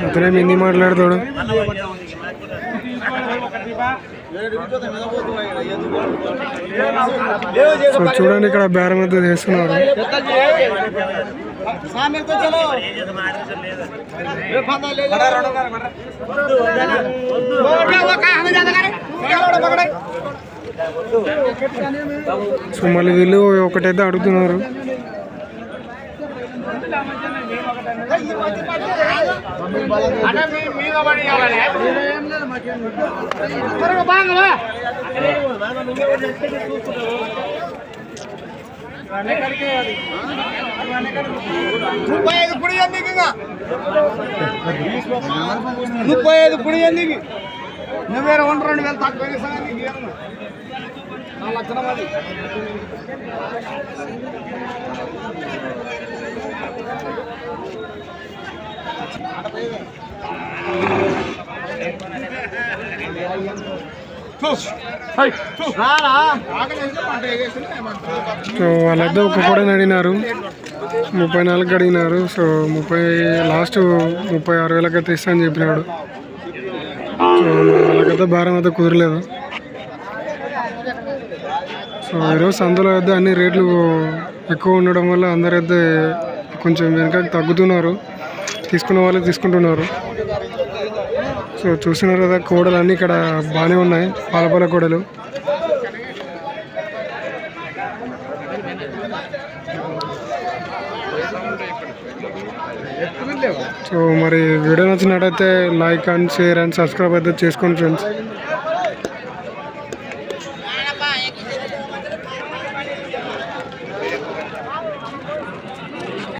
అతనే హిందీ మాట్లాడతాడు. సో చూడండి ఇక్కడ బేరం అంతా చేస్తున్నారు. సో మళ్ళీ వీళ్ళు ఒకటైతే అడుగుతున్నారు. ముప్పై ఐదు పుడి ఎందుకు నువ్వు వేరే 2,000 తక్కువ లక్షణం అది. సో వాళ్ళైతే ఒక కూడా అడిగినారు, 34 అడిగినారు. సో 30 లాస్ట్ 36,000 అయితే ఇస్తా అని చెప్పినాడు. సో వాళ్ళకైతే భారం అయితే కుదరలేదు. సో ఈరోజు సందులో అయితే అన్ని రేట్లు ఎక్కువ ఉండడం వల్ల అందరైతే కొంచెం వెనకకి తగ్గుతున్నారు, తీసుకున్న వాళ్ళు తీసుకుంటున్నారు. సో చూస్తున్నారు కదా, కోడలు అన్నీ ఇక్కడ బాగానే ఉన్నాయి, పాలపాల కోడలు. సో మరి వీడియో నచ్చినట్టయితే like and share and subscribe అయితే చేసుకోండి ఫ్రెండ్స్.